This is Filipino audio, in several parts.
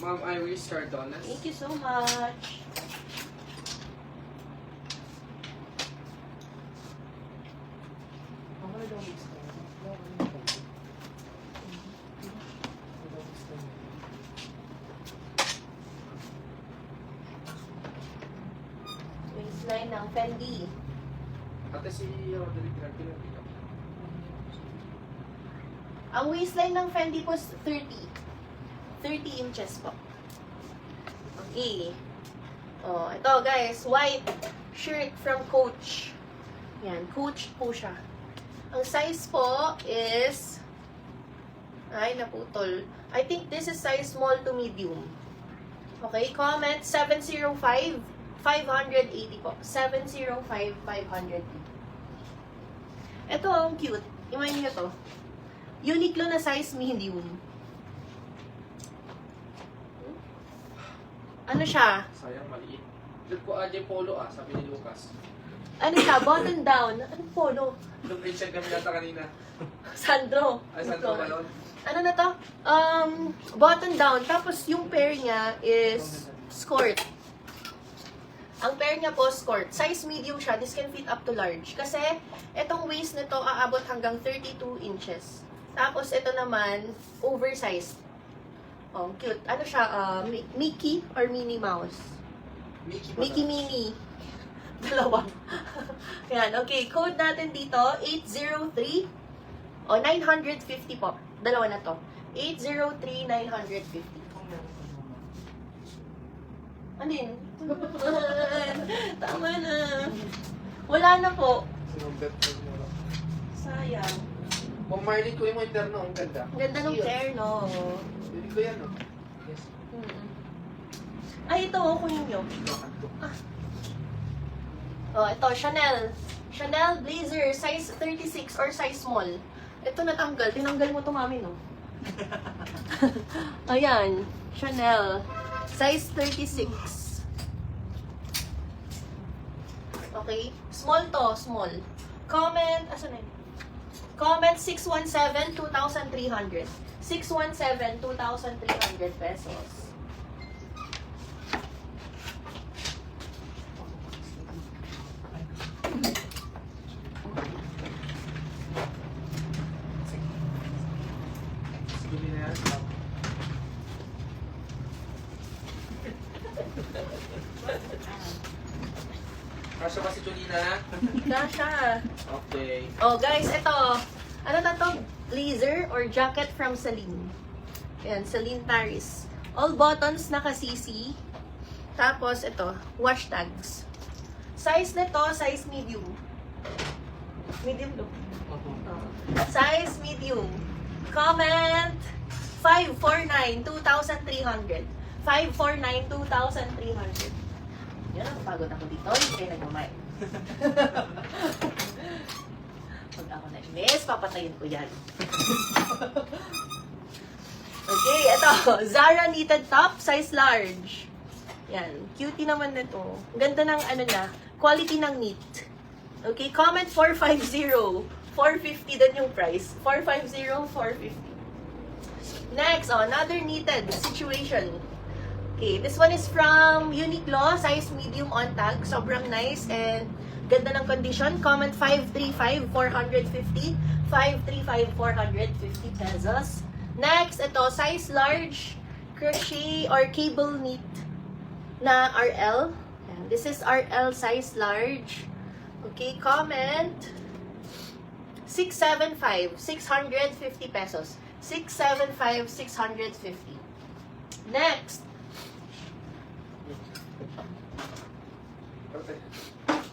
Ma'am Iris Cardonas. Thank you so much. Waistline ng Fendi. Ate si Roderick Nagpila. Ang waistline ng Fendi po is 30. 30 inches po. Okay. Oh, ito guys, white shirt from Coach. Yan, Coach po siya. Ang size po is, ay naputol. I think this is size small to medium. Okay, comment 705 580 po. 705 580. Ito ang cute. Imayin niyo to. Uniqlo na size medium. Ano siya? Sayang, maliit. Look po, AJ Polo sabi ni Lucas. Ano siya? Button down. Ano polo? Nung Asian kami yata kanina. Sandro. Ay, Sandro ba yun? Ano na to? Button down. Tapos yung pair niya is skirt. Ang pair niya po skirt. Size medium siya. This can fit up to large. Kasi itong waist nito aabot hanggang 32 inches. Tapos ito naman oversized. Oh, cute. Ano siya? Mickey or Minnie Mouse? Mickey Minnie. Dalawa. Yan. Okay. Code natin dito, 803. O, 950 po. Dalawa na to. 803-950. Ano yun? Tama na. Wala na po. Sayang. Kung Marley ko yung interno, ang ganda. Ang ganda ng pair, no? Hindi ko yan, no? Yes. Ay, ito, kunin nyo. Oh, ito, Chanel. Chanel blazer, size 36 or size small. Ito natanggal. Tinanggal mo to, mami, no? Ayan. Chanel. Size 36. Okay? Small to, small. Comment, asan na yun? Comment 617-2,300. 617-2,300 pesos. Sige na yan. Kasya ba si Julina? Kasha. Okay. Oh, guys, ito. Ano na to? Blazer or jacket from Celine. Ayan, Celine Paris. All buttons naka-CC. Tapos, ito, wash tags. Size nito, size medium. Medium to. Size medium. Comment 549-2,300. 549-2,300. Yan, napapagod ako dito. Hindi kayo nagmamay. Pag ako na-miss, papatayin ko yan. Okay, ito. Zara knitted top, size large. Yan. Cutie naman nito. Ganda ng ano na, quality ng knit. Okay, comment 450. 450 din yung price. 450, 450. Next, another knitted situation. Okay, this one is from Uniqlo, size medium on tag. Sobrang nice and ganda ng condition. Comment 535, 450. 535, 450 pesos. Next, ito, size large, crochet or cable knit na RL. And this is RL size large. Okay, comment 675, 650 pesos. 675, 650. Next,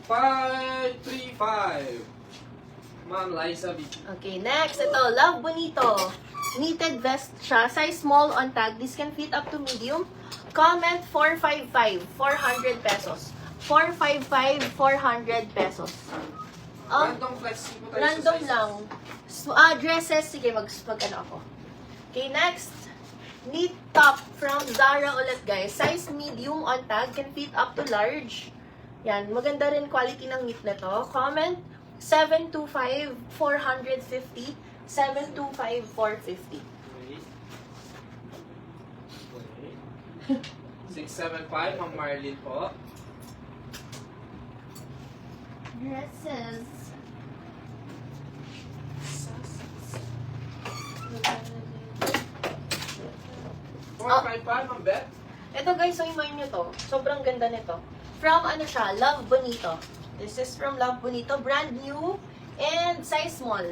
535. Ma'am Liza B. okay, next, ito, Love Bonito. Knitted vest siya, size small on tag. This can fit up to medium. Comment 455, 400 pesos. 455, 400 pesos. Random flexing po tayo Random sa sizes. lang. Dresses, sige, mag-ano ako. Okay, next. Knit top from Zara ulit, guys. Size medium on tag, can fit up to large. Yan, maganda rin quality ng knit na to. Comment 725 450, 725 450. Wait. 675, Ma'am Marlene po. Dresses. 455, Ma'am Beth. Ito guys, so imayin nyo to. Sobrang ganda nito. From ano siya, Love Bonito. This is from Love Bonito. Brand new and size small.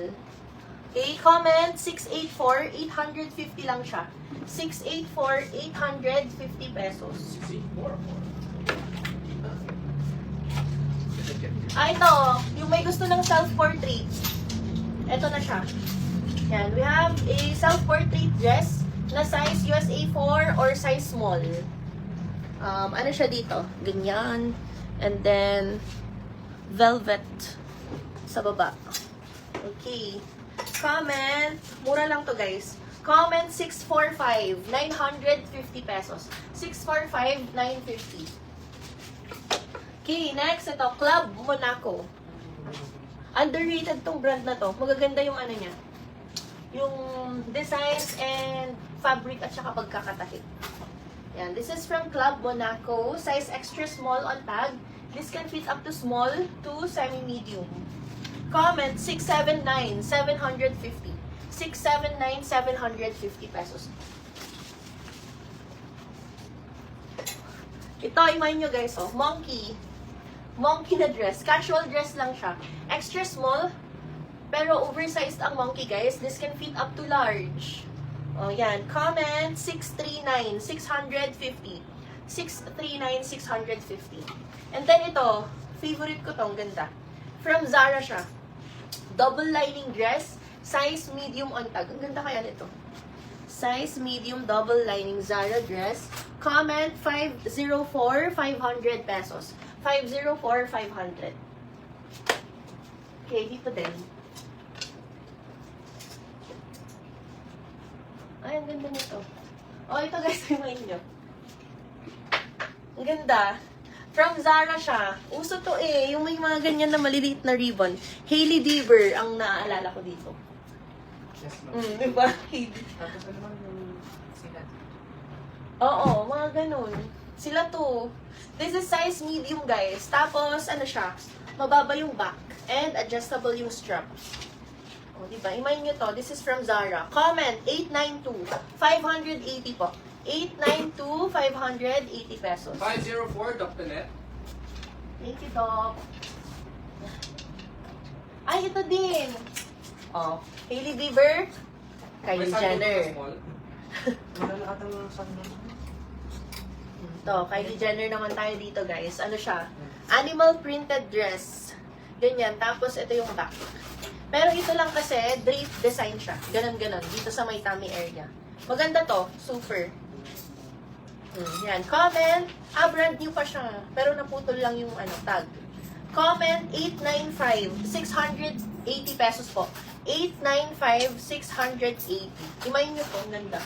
Okay, comment 684, 850 lang siya. 684, 850 pesos. 684. Ito, yung may gusto ng self-portrait. Ito na siya. Yan, we have a self-portrait dress na size USA 4 or size small. Ano siya dito? Ganyan. And then, velvet sa baba. Okay. Comment. Mura lang to guys. Comment 645. 950 pesos. 645, 950. Okay, next. Ito, Club Monaco. Underrated tong brand na to. Magaganda yung ano niya. Yung designs and fabric at saka pagkakatahid. Yan. This is from Club Monaco. Size extra small on tag. This can fit up to small to semi-medium. Comment 679, 750. 679, 750 pesos. Ito, imayin nyo guys, oh. Monkey. Monkey na dress. Casual dress lang siya. Extra small, pero oversized ang monkey guys. This can fit up to large. Oh, yan. Comment 639, 650. 639, 650. And then ito, favorite ko tong ganda. From Zara siya. Double lining dress, size medium on tag. Ang ganda kaya nito. Size medium double lining Zara dress. Comment 504, 500 pesos. 504, 500. Okay, dito din. Ay, ang ganda nito. Oh, ito guys, imayin nyo. Ang ganda. From Zara siya. Uso to eh. Yung may mga ganyan na maliliit na ribbon. Hailey Bieber ang naaalala ko dito. Yes, ma'am. Diba? Hailey. Tapos ano naman yung sila? Oo, mga ganun. Sila to. This is size medium, guys. Tapos, ano siya? Mababa yung back. And adjustable yung strap. O, diba? Imayin nyo to. This is from Zara. Comment, 892. 580 po. 892, 580 pesos. 504, Dr. Net. Thank you, Doc. Ay, ito din. Oh, Hailey Bieber, Kylie Jenner. Wala na ata mga sando. Ito, Kylie Jenner naman tayo dito, guys. Ano siya? Animal printed dress. Ganyan. Tapos, ito yung back. Pero ito lang kasi, drape design siya. Ganon-ganon. Dito sa may tummy area. Maganda to. Super. Yan. Comment. Brand new pa siya. Pero naputol lang yung tag. Comment 895. 680 pesos po. 895, 680. Imayin nyo po. Ang ganda.